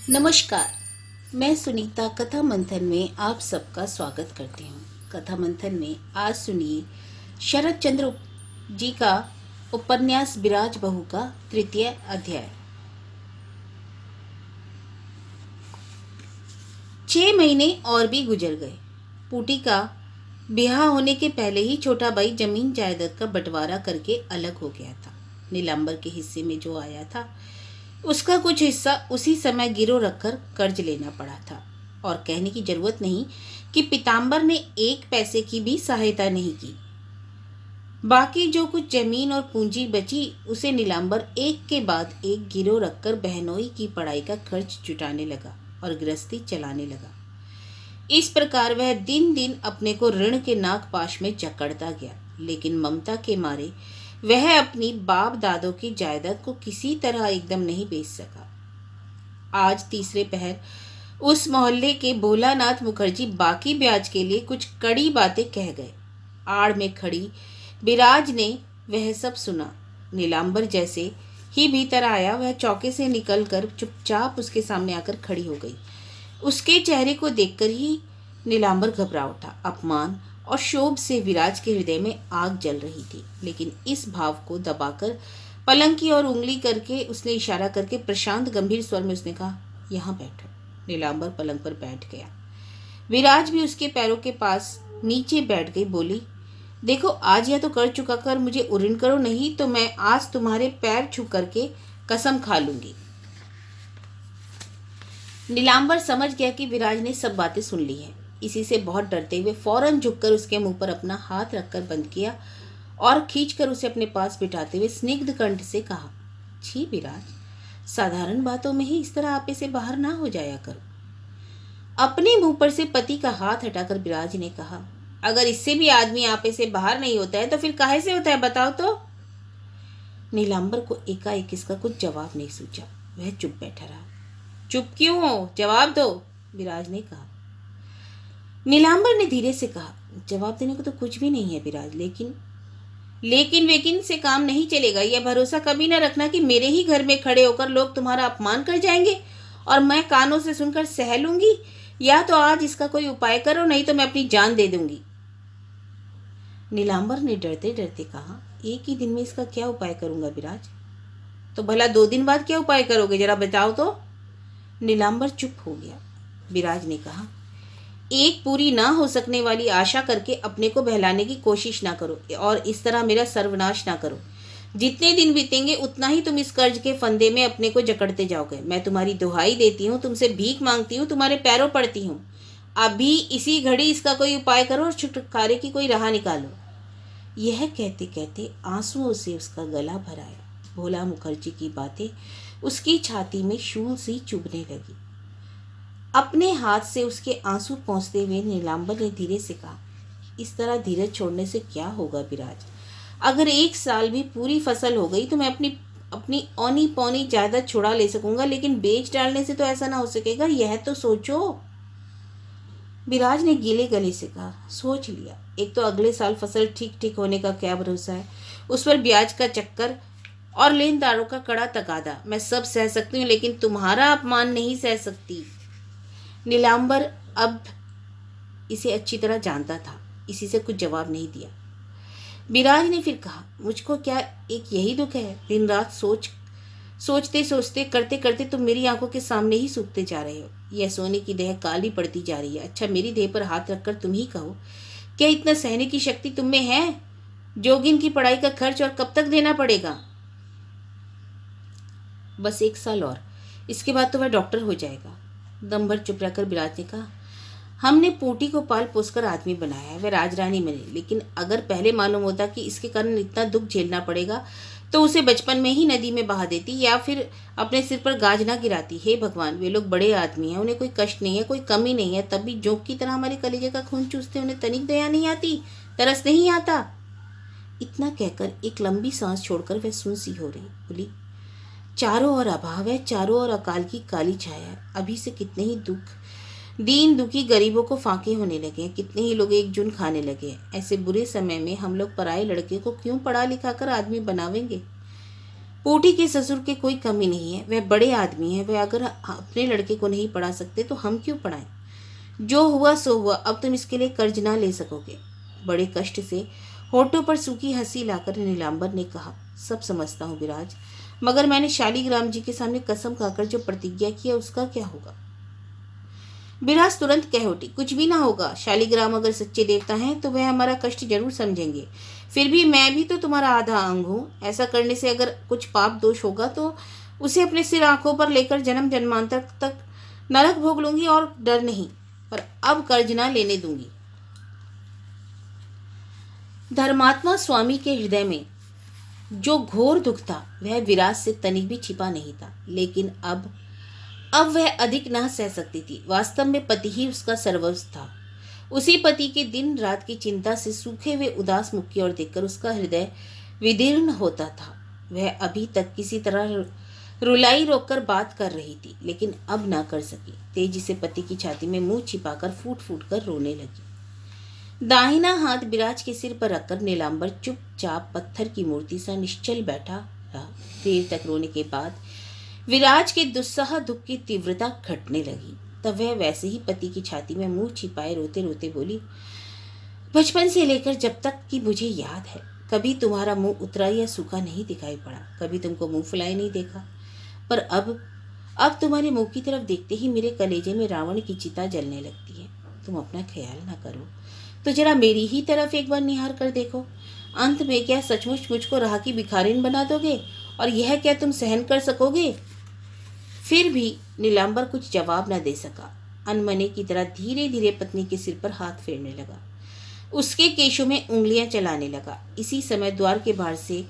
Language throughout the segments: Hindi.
नमस्कार। मैं सुनीता कथा मंथन में आप सबका स्वागत करती हूँ। कथा मंथन में आज सुनिए शरद चंद्र जी का उपन्यास विराज बहू का तृतीय अध्याय। 6 महीने और भी गुजर गए। पूटी का ब्याह होने के पहले ही छोटा भाई जमीन जायदाद का बंटवारा करके अलग हो गया था। नीलांबर के हिस्से में जो आया था उसका कुछ हिस्सा उसी समय गिरो रखकर कर्ज लेना पड़ा था, और कहने की जरूरत नहीं कि पीताम्बर ने 1 पैसे की भी सहायता नहीं की। बाकी जो कुछ जमीन और पूंजी बची उसे नीलांबर एक के बाद एक गिरो रखकर बहनोई की पढ़ाई का खर्च जुटाने लगा और गृहस्थी चलाने लगा। इस प्रकार वह दिन दिन अपने को ऋण के नागपाश में जकड़ता गया, लेकिन ममता के मारे वह अपनी बाप दादों की जायदाद को किसी तरह एकदम नहीं बेच सका। आज तीसरे पहर उस मोहल्ले के भोलानाथ मुखर्जी बाकी ब्याज के लिए कुछ कड़ी बातें कह गए। आड़ में खड़ी बिराज ने वह सब सुना। नीलांबर जैसे ही भीतर आया वह चौके से निकलकर चुपचाप उसके सामने आकर खड़ी हो गई। उसके चेहरे को देखकर ही नीलांबर घबरा उठा। अपमान और शोभ से विराज के हृदय में आग जल रही थी, लेकिन इस भाव को दबाकर पलंग की ओर उंगली करके उसने इशारा करके प्रशांत गंभीर स्वर में उसने कहा, यहाँ बैठो। नीलांबर पलंग पर बैठ गया। विराज भी उसके पैरों के पास नीचे बैठ गई। बोली, देखो आज या तो कर चुका कर मुझे उऋण करो, नहीं तो मैं आज तुम्हारे पैर छू करके कसम खा लूंगी। नीलांबर समझ गया कि विराज ने सब बातें सुन ली हैं। इसी से बहुत डरते हुए फौरन झुककर उसके मुंह पर अपना हाथ रखकर बंद किया और खींचकर उसे अपने पास बिठाते हुए स्निग्ध कंठ से कहा, छी विराज, साधारण बातों में ही इस तरह आपे से बाहर ना हो जाया करो। अपने मुंह पर से पति का हाथ हटाकर विराज ने कहा, अगर इससे भी आदमी आपे से बाहर नहीं होता है तो फिर काहे से होता है, बताओ तो। नीलांबर को एकाएक इसका कुछ जवाब नहीं सूझा। वह चुप बैठा रहा। चुप क्यों हो, जवाब दो, विराज ने कहा। नीलांबर ने धीरे से कहा, जवाब देने को तो कुछ भी नहीं है विराज, लेकिन वेकिन से काम नहीं चलेगा। यह भरोसा कभी न रखना कि मेरे ही घर में खड़े होकर लोग तुम्हारा अपमान कर जाएंगे और मैं कानों से सुनकर सह लूंगी। या तो आज इसका कोई उपाय करो, नहीं तो मैं अपनी जान दे दूंगी। नीलांबर ने डरते डरते कहा, एक ही दिन में इसका क्या उपाय करूंगा विराज? तो भला 2 दिन बाद क्या उपाय करोगे, जरा बताओ तो। नीलांबर चुप हो गया। विराज ने कहा, एक पूरी ना हो सकने वाली आशा करके अपने को बहलाने की कोशिश ना करो और इस तरह मेरा सर्वनाश ना करो। जितने दिन बीतेंगे उतना ही तुम इस कर्ज के फंदे में अपने को जकड़ते जाओगे। मैं तुम्हारी दुहाई देती हूँ, तुमसे भीख मांगती हूँ, तुम्हारे पैरों पड़ती हूँ, अभी इसी घड़ी इसका कोई उपाय करो और छुटकारे की कोई राह निकालो। यह कहते कहते आंसुओं से उसका गला भर आया। भोला मुखर्जी की बातें उसकी छाती में शूल सी चुभने लगी। अपने हाथ से उसके आंसू पोंछते हुए नीलांबर ने धीरे से कहा, इस तरह धीरज छोड़ने से क्या होगा विराज? अगर 1 साल भी पूरी फसल हो गई तो मैं अपनी औनी पौनी जायदाद छुड़ा ले सकूंगा, लेकिन बेच डालने से तो ऐसा ना हो सकेगा, यह तो सोचो। विराज ने गीले गले से कहा, सोच लिया। एक तो अगले साल फसल ठीक ठीक होने का क्या भरोसा है, उस पर ब्याज का चक्कर और लेनदारों का कड़ा तकादा। मैं सब सह सकती हूँ, लेकिन तुम्हारा अपमान नहीं सह सकती। नीलांबर अब इसे अच्छी तरह जानता था, इसी से कुछ जवाब नहीं दिया। विराज ने फिर कहा, मुझको क्या एक यही दुख है? दिन रात सोचते सोचते करते करते तुम मेरी आंखों के सामने ही सूखते जा रहे हो। यह सोने की देह काली पड़ती जा रही है। अच्छा, मेरी देह पर हाथ रखकर तुम ही कहो, क्या इतना सहने की शक्ति तुम में है? जोगिन की पढ़ाई का खर्च और कब तक देना पड़ेगा? बस 1 साल और, इसके बाद तो वह डॉक्टर हो जाएगा। दम भर चुप रहकर विराज ने कहा, हमने पूटी को पाल पोसकर आदमी बनाया है, वह राजरानी बने, लेकिन अगर पहले मालूम होता कि इसके कारण इतना दुख झेलना पड़ेगा तो उसे बचपन में ही नदी में बहा देती या फिर अपने सिर पर गाज ना गिराती। हे भगवान, वे लोग बड़े आदमी हैं, उन्हें कोई कष्ट नहीं है, कोई कमी नहीं है, तब भी जोंक की तरह हमारे कलेजे का खून चूसते, उन्हें तनिक दया नहीं आती, तरस नहीं आता। इतना कहकर एक लंबी सांस छोड़कर वह सुन सी हो रही। बोली, चारों ओर अभाव है, चारों ओर अकाल की काली छाया है। अभी से कितने ही दीन दुखी गरीबों को फांके होने लगे हैं, कितने ही लोग एक जून खाने लगे हैं। ऐसे बुरे समय में हम लोग पराए लड़के को क्यों पढ़ा लिखा कर आदमी बनावेंगे? पोटी के ससुर के कोई कमी नहीं है, वह बड़े आदमी है, वह अगर अपने लड़के को नहीं पढ़ा सकते तो हम क्यों पढ़ाएं। जो हुआ सो हुआ, अब तुम इसके लिए कर्ज ना ले सकोगे। बड़े कष्ट से होठों पर सूखी हंसी लाकर नीलांबर ने कहा, सब समझता हूँ विराज, मगर मैंने शालीग्राम जी के सामने कसम खाकर जो प्रतिज्ञा किया उसका क्या होगा। विराज तुरंत कह उठी, कुछ भी ना होगा। शालीग्राम अगर सच्चे देवता हैं तो वह हमारा कष्ट जरूर समझेंगे। फिर भी मैं भी तो तुम्हारा आधा अंग हूँ। ऐसा करने से अगर कुछ पाप दोष होगा तो उसे अपने सिर आंखों पर लेकर जन्म जन्मांतर तक नरक भोग लूंगी और डर नहीं, पर अब कर्ज ना लेने दूंगी। धर्मात्मा स्वामी के हृदय में जो घोर दुख था वह विराज से तनिक भी छिपा नहीं था, लेकिन अब वह अधिक न सह सकती थी। वास्तव में पति ही उसका सर्वस्व था। उसी पति के दिन रात की चिंता से सूखे हुए उदास मुख की ओर देखकर उसका हृदय विदीर्ण होता था। वह अभी तक किसी तरह रुलाई रोककर बात कर रही थी, लेकिन अब ना कर सकी। तेजी से पति की छाती में मुंह छिपाकर फूट फूट कर रोने लगी। दाहिना हाथ विराज के सिर पर रखकर नीलांबर चुपचाप पत्थर की मूर्ति सा निश्चल बैठा रहा। देर तक रोने के बाद विराज के दुस्सह दुख की तीव्रता घटने लगी। तब वह वैसे ही पति की छाती में मुंह छिपाए रोते रोते बोली, बचपन से लेकर जब तक कि मुझे याद है कभी तुम्हारा मुंह उतरा या सूखा नहीं दिखाई पड़ा, कभी तुमको मुंह फुलाए नहीं देखा, पर अब तुम्हारे मुंह की तरफ देखते ही मेरे कलेजे में रावण की चिता जलने लगती है। तुम अपना ख्याल ना करो तो जरा मेरी ही तरफ एक बार निहार कर देखो। अंत में क्या सचमुच मुझको राह की भिखारिन बना दोगे, और यह क्या तुम सहन कर सकोगे। फिर भी नीलांबर कुछ जवाब न दे सका। अनमने की तरह धीरे धीरे पत्नी के सिर पर हाथ फेरने लगा, उसके केशों में उंगलियां चलाने लगा। इसी समय द्वार के बाहर से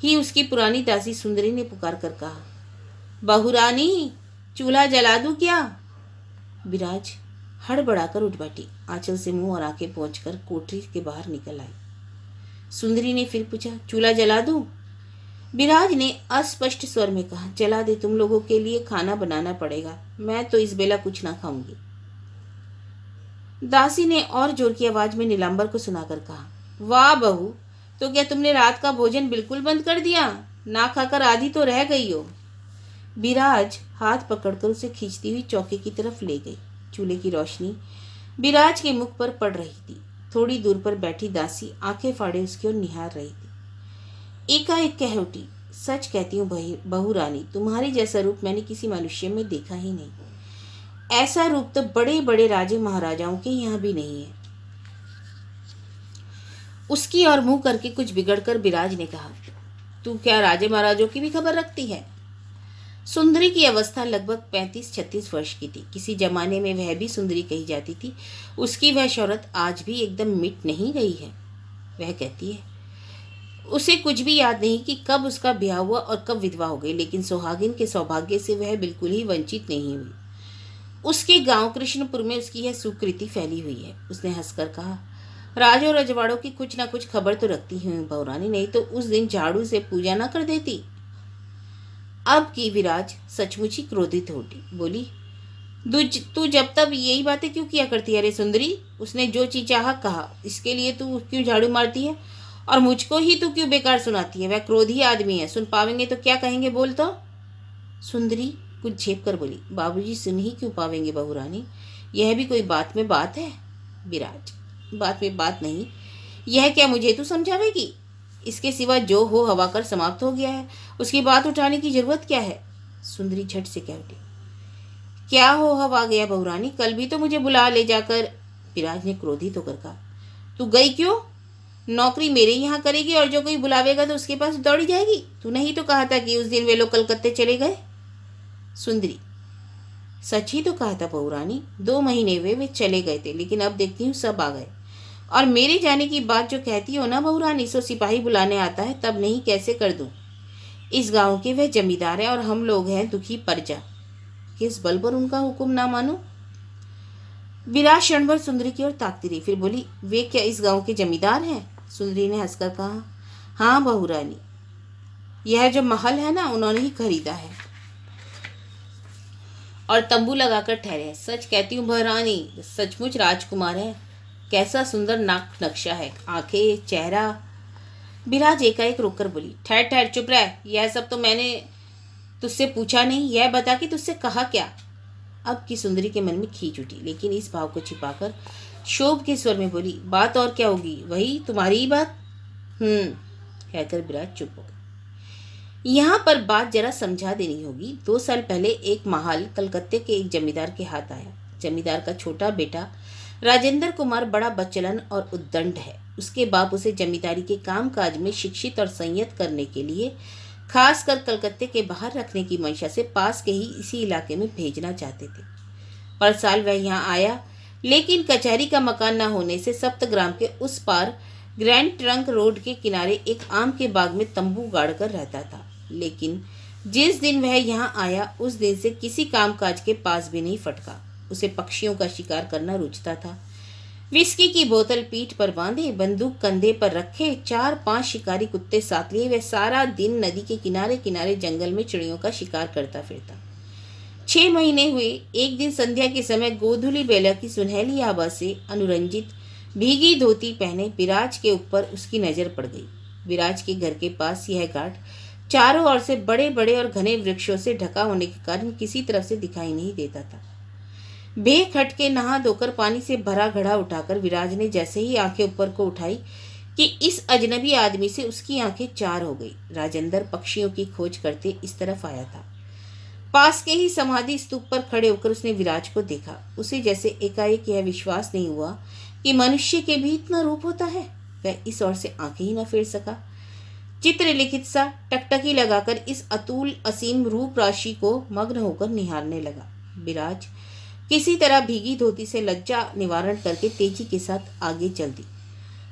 ही उसकी पुरानी दासी सुंदरी ने पुकार कर कहा, बहुरानी, चूल्हा जला दूं क्या। विराज हड़बड़ाकर उठ बैठी, आंचल से मुंह और आंखें पोंछकर कोठरी के बाहर निकल आई। सुंदरी ने फिर पूछा, चूल्हा जला दूं। विराज ने अस्पष्ट स्वर में कहा, जला दे, तुम लोगों के लिए खाना बनाना पड़ेगा, मैं तो इस बेला कुछ ना खाऊंगी। दासी ने और जोर की आवाज में नीलांबर को सुनाकर कहा, वाह बहू, तो क्या तुमने रात का भोजन बिल्कुल बंद कर दिया, ना खाकर आधी तो रह गई हो। विराज हाथ पकड़कर उसे खींचती हुई चौके की तरफ ले गई। चूल्हे की रोशनी विराज के मुख पर पड़ रही थी। थोड़ी दूर पर बैठी दासी आंखें फाड़े उसकी ओर निहार रही थी। एकाएक कह उठी, सच कहती हूँ बहू रानी, तुम्हारे जैसा रूप मैंने किसी मनुष्य में देखा ही नहीं। ऐसा रूप तो बड़े बड़े राजे महाराजाओं के यहाँ भी नहीं है। उसकी और मुंह करके कुछ बिगड़कर विराज ने कहा, तू क्या राजे महाराजों की भी खबर रखती है। सुंदरी की अवस्था लगभग 35-36 वर्ष की थी। किसी जमाने में वह भी सुंदरी कही जाती थी। उसकी वह शौहरत आज भी एकदम मिट नहीं गई है। वह कहती है उसे कुछ भी याद नहीं कि कब उसका ब्याह हुआ और कब विधवा हो गई, लेकिन सुहागिन के सौभाग्य से वह बिल्कुल ही वंचित नहीं हुई। उसके गांव कृष्णपुर में उसकी यह सुकृति फैली हुई है। उसने हंसकर कहा, राजों रजवाड़ों की कुछ ना कुछ खबर तो रखती हूँ बहुरानी, नहीं तो उस दिन झाड़ू से पूजा ना कर देती। अब की विराज सचमुच ही क्रोधित हो उठी, बोली, तू जब तब यही बातें क्यों किया करती है। अरे सुंदरी, उसने जो चीज चाहा कहा, इसके लिए तू क्यों झाड़ू मारती है, और मुझको ही तू क्यों बेकार सुनाती है। वह क्रोधी आदमी है, सुन पावेंगे तो क्या कहेंगे, बोल तो। सुंदरी कुछ झेप कर बोली, बाबूजी सुन ही क्यों पावेंगे बहुरानी, यह भी कोई बात में बात है। विराज, बात में बात नहीं, यह क्या मुझे तू समझावेगी। इसके सिवा जो हो हवा कर समाप्त हो गया है, उसकी बात उठाने की जरूरत क्या है। सुंदरी झट से कह उठी, क्या हो हवा गया बहुरानी, कल भी तो मुझे बुला ले जाकर। विराज ने क्रोधित होकर कहा, तू गई क्यों, नौकरी मेरे यहाँ करेगी और जो कोई बुलावेगा तो उसके पास दौड़ी जाएगी। तूने ही तो कहा था कि उस दिन वे लोग कलकत्ते चले गए। सुंदरी, सच ही तो कहा था बहुरानी, 2 महीने हुए वे चले गए थे, लेकिन अब देखती हूँ सब आ गए। और मेरे जाने की बात जो कहती हो ना बहुरानी, सो सिपाही बुलाने आता है, तब नहीं कैसे कर दूं। इस गांव के वह जमींदार है और हम लोग हैं दुखी प्रजा, किस बल पर उनका हुक्म ना मानो। विराज क्षण भर सुंदरी की ओर ताकती रही, फिर बोली, वे क्या इस गांव के जमींदार हैं। सुंदरी ने हंसकर कहा, हाँ बहुरानी, यह जो महल है ना उन्होंने ही खरीदा है और तंबू लगाकर ठहरे हैं। सच कहती हूँ बहुरानी, सचमुच राजकुमार है। कैसा सुंदर नाक नक्शा है, आंखें, चेहरा, विराज एकाएक रोककर बोली, ठहर ठहर, चुप रह, यह सब तो मैंने तुझसे पूछा नहीं, यह बता कि तुझसे कहा क्या। अब की सुंदरी के मन में खींच उठी, लेकिन इस भाव को छिपाकर शोभ के स्वर में बोली, बात और क्या होगी, वही तुम्हारी ही बात। कहकर विराज चुप हो गया। यहाँ पर बात जरा समझा देनी होगी। 2 साल पहले एक महाल कलकत्ते के एक जमींदार के हाथ आया। जमींदार का छोटा बेटा राजेंद्र कुमार बड़ा बचलन और उद्दंड है। उसके बाप उसे जमींदारी के कामकाज में शिक्षित और संयत करने के लिए खासकर कलकत्ते के बाहर रखने की मंशा से पास के ही इसी इलाके में भेजना चाहते थे। पर साल वह यहाँ आया, लेकिन कचहरी का मकान न होने से सप्तग्राम के उस पार ग्रैंड ट्रंक रोड के किनारे एक आम के बाग में तंबू गाड़कर रहता था। लेकिन जिस दिन वह यहाँ आया उस दिन से किसी कामकाज के पास भी नहीं फटका। उसे पक्षियों का शिकार करना रुचता था। विस्की की बोतल पीठ पर बांधे, बंदूक कंधे पर रखे, 4-5 शिकारी कुत्ते साथ लिए वह सारा दिन नदी के किनारे किनारे जंगल में चिड़ियों का शिकार करता फिरता। 6 महीने हुए। एक दिन संध्या के समय गोधूली बेला की सुनहली आभा से अनुरंजित भीगी धोती पहने विराज के ऊपर उसकी नजर पड़ गई। विराज के घर के पास यह घाट चारों ओर से बड़े बड़े और घने वृक्षों से ढका होने के कारण किसी तरफ से दिखाई नहीं देता था। बेखट के नहा धोकर पानी से भरा घड़ा उठाकर विराज ने जैसे ही आंखें ऊपर को उठाई कि इस अजनबी आदमी से उसकी आंखें चार हो गई। राजेंद्र पक्षियों की खोज करते इस तरफ आया था। पास के ही समाधि स्तूप पर खड़े होकर उसने विराज को देखा। उसे जैसे एकाएक यह विश्वास नहीं हुआ कि मनुष्य के भी इतना रूप होता है। वह इस ओर से आंखें ही न फेर सका। चित्रलिखित सा टकटकी लगाकर इस अतुल असीम रूप राशि को मग्न होकर निहारने लगा। विराज किसी तरह भीगी धोती से लज्जा निवारण करके तेजी के साथ आगे चल दी।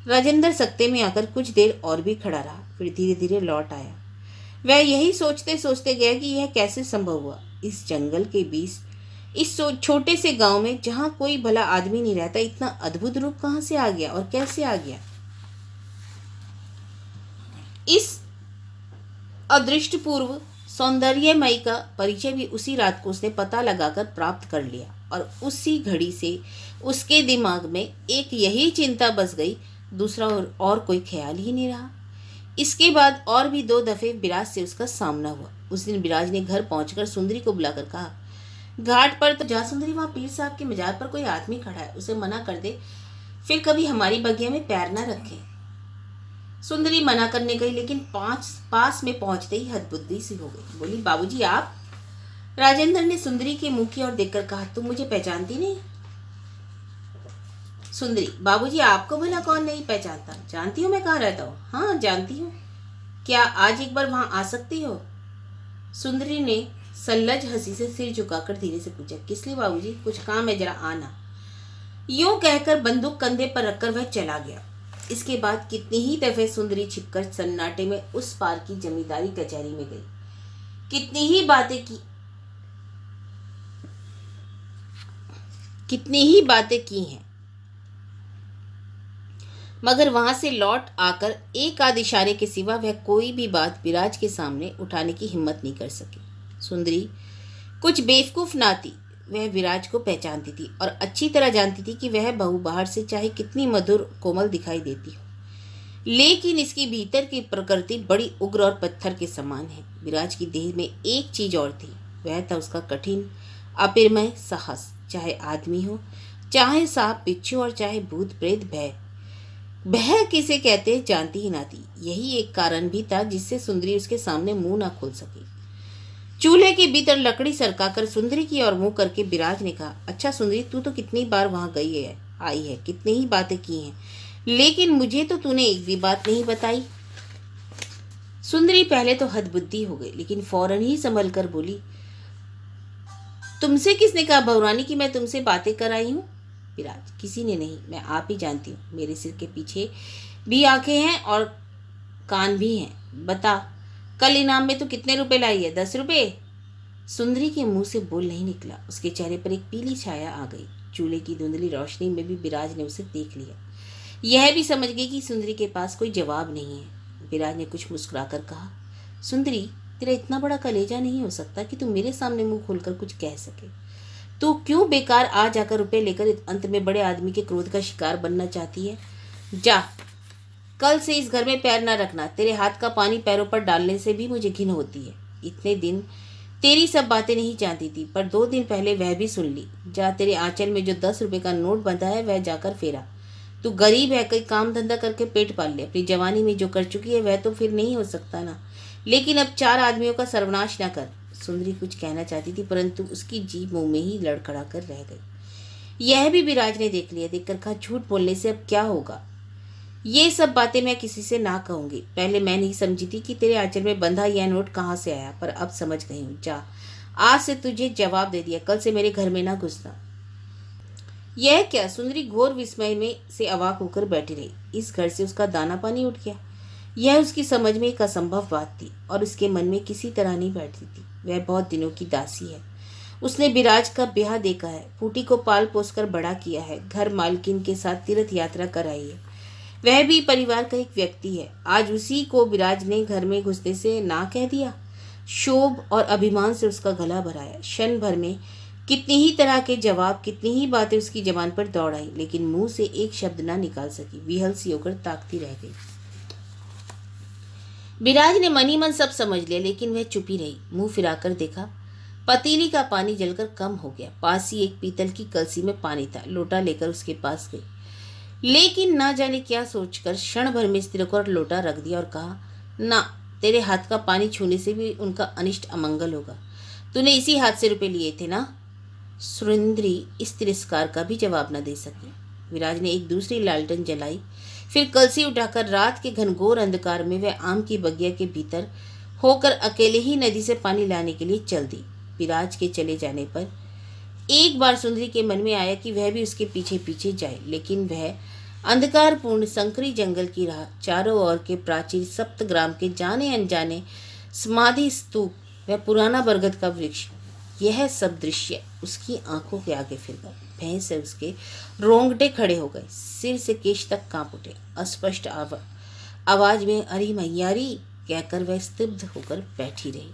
राजेंद्र सकते में आकर कुछ देर और भी खड़ा रहा, फिर धीरे धीरे लौट आया। वह यही सोचते सोचते गया कि यह कैसे संभव हुआ। इस जंगल के बीच इस छोटे से गांव में जहां कोई भला आदमी नहीं रहता, इतना अद्भुत रूप कहां से आ गया और कैसे आ गया। इस अदृष्टपूर्व सौंदर्यमयी का परिचय भी उसी रात को उसने पता लगाकर प्राप्त कर लिया और उसी घड़ी से उसके दिमाग में एक यही चिंता बस गई, दूसरा और कोई ख्याल ही नहीं रहा। इसके बाद और भी 2 दफे विराज से उसका सामना हुआ। उस दिन विराज ने घर पहुंचकर सुंदरी को बुलाकर कहा, घाट पर तो जा सुंदरी, वहां पीर साहब के मजार पर कोई आदमी खड़ा है, उसे मना कर दे, फिर कभी हमारी बगिया में पैर ना रखे। सुंदरी मना करने गई, लेकिन पास में पहुंचते ही हदबुद्धी सी हो गई। बोली, बाबूजी आप? राजेंद्र ने सुंदरी के मुंह की ओर देखकर कहा, तुम मुझे पहचानती नहीं? सुंदरी, बाबूजी आपको भला कौन नहीं पहचानता? जानती हो मैं कहाँ रहता हूँ? हाँ जानती हूँ। क्या आज एक बार वहां आ सकती हो? सुंदरी ने सल्लज हंसी से सिर झुकाकर धीरे से पूछा, किस लिए बाबूजी? कुछ काम है, जरा आना। यूं कहकर बंदूक कंधे पर रखकर वह चला गया। इसके बाद कितनी ही दफे सुंदरी छिपकर सन्नाटे में उस पार की जमींदारी कचहरी में गई, कितनी ही बातें की हैं, मगर वहां से लौट आकर एक आध इशारे के सिवा वह कोई भी बात विराज के सामने उठाने की हिम्मत नहीं कर सकी। सुंदरी कुछ बेवकूफ ना थी। वह विराज को पहचानती थी और अच्छी तरह जानती थी कि वह बहू बाहर से चाहे कितनी मधुर कोमल दिखाई देती हो, लेकिन इसकी भीतर की प्रकृति बड़ी उग्र और पत्थर के समान है। विराज की देह में एक चीज और थी, वह था उसका कठिन अपिरमय साहस। चाहे आदमी हो, चाहे सांप बिच्छू और चाहे भूत प्रेत, भय किसे कहते जानती ही ना थी। यही एक कारण भी था जिससे सुंदरी उसके सामने मुंह ना खोल सकी। चूल्हे के भीतर लकड़ी सरकाकर सुंदरी की ओर मुंह करके विराज ने कहा, अच्छा सुंदरी, तू तो कितनी बार वहां आई है, कितनी ही बातें की हैं, लेकिन मुझे तो तूने एक भी बात नहीं बताई। सुंदरी पहले तो हदबुद्धि हो गई, लेकिन फौरन ही संभल कर बोली, तुमसे किसने कहा बहुरानी कि मैं तुमसे बातें कर आई हूँ? विराज, किसी ने नहीं, मैं आप ही जानती हूँ। मेरे सिर के पीछे भी आंखें हैं और कान भी हैं। बता, कल इनाम में तू कितने रुपए लाई है? 10 रुपए? सुंदरी के मुंह से बोल नहीं निकला। उसके चेहरे पर एक पीली छाया आ गई। चूल्हे की धुंधली रोशनी में भी विराज ने उसे देख लिया। यह भी समझ गई कि सुंदरी के पास कोई जवाब नहीं है। विराज ने कुछ मुस्कुराकर कहा, सुंदरी, तेरा इतना बड़ा कलेजा नहीं हो सकता कि तू मेरे सामने मुंह खोलकर कुछ कह सके। तू क्यों बेकार आ जाकर रुपए लेकर अंत में बड़े आदमी के क्रोध का शिकार बनना चाहती है? जा, कल से इस घर में पैर न रखना। तेरे हाथ का पानी पैरों पर डालने से भी मुझे घिन होती है। इतने दिन तेरी सब बातें नहीं जानती थी, पर 2 दिन पहले वह भी सुन ली। जा, तेरे आंचल में जो 10 रुपए का नोट बंधा है वह जाकर फेरा। तू गरीब है, कई काम धंधा करके पेट पाल ले। अपनी जवानी में जो कर चुकी है वह तो फिर नहीं हो सकता ना, लेकिन अब 4 आदमियों का सर्वनाश न कर। सुंदरी कुछ कहना चाहती थी, परंतु उसकी जीभ मुंह में ही लड़खड़ा कर रह गई। यह भी विराज ने देख लिया। देखकर कहा, झूठ बोलने से अब क्या होगा? ये सब बातें मैं किसी से ना कहूंगी। पहले मैं नहीं समझी थी कि तेरे आंचल में बंधा यह नोट कहाँ से आया, पर अब समझ गई हूँ। जा, आज से तुझे जवाब दे दिया, कल से मेरे घर में ना घुसना। यह क्या? सुंदरी घोर विस्मय में से अवाक होकर बैठी रही। इस घर से उसका दाना पानी उठ गया। यह उसकी समझ में एक असंभव बात थी और उसके मन में किसी तरह नहीं बैठती थी। वह बहुत दिनों की दासी है। उसने विराज का ब्याह देखा है, फूटी को पाल पोस कर बड़ा किया है, घर मालकिन के साथ तीर्थ यात्रा कराई है। वह भी परिवार का एक व्यक्ति है। आज उसी को विराज ने घर में घुसने से ना कह दिया। शोभ और अभिमान से उसका गला भराया। क्षण भर में कितनी ही तरह के जवाब, कितनी ही बातें उसकी जबान पर दौड़ आई, लेकिन मुंह से एक शब्द ना निकाल सकी। विहल सी होकर ताकती रह गई। विराज ने मन ही मन सब समझ लिया, लेकिन वह चुप ही रही। मुंह फिराकर देखा, पतीली का पानी जलकर कम हो गया। पास ही एक पीतल की कलसी में पानी था। लोटा लेकर उसके पास गई, लेकिन ना जाने क्या सोचकर क्षण भर में स्त्री को लोटा रख दिया और कहा, ना, तेरे हाथ का पानी छूने से भी उनका अनिष्ट अमंगल होगा। तूने इसी हाथ से रुपए लिए थे ना? सुरेंद्री इस तिरस्कार का भी जवाब न दे सकी। विराज ने एक दूसरी लालटेन जलाई, फिर कलसी उठाकर रात के घनघोर अंधकार में वह आम की बगिया के भीतर होकर अकेले ही नदी से पानी लाने के लिए चल दी। विराज के चले जाने पर एक बार सुंदरी के मन में आया कि वह भी उसके पीछे पीछे जाए, लेकिन वह अंधकारपूर्ण संकरी जंगल की राह, चारों ओर के प्राचीर, सप्तग्राम के जाने अनजाने समाधि स्तूप, वह पुराना बरगद का वृक्ष, यह सब दृश्य उसकी आंखों के आगे फिर गए। भय से उसके रोंगटे खड़े हो गए, सिर से केश तक कांप उठे। अस्पष्ट आवाज में अरे मैयारी कहकर वह स्तब्ध होकर बैठी रही।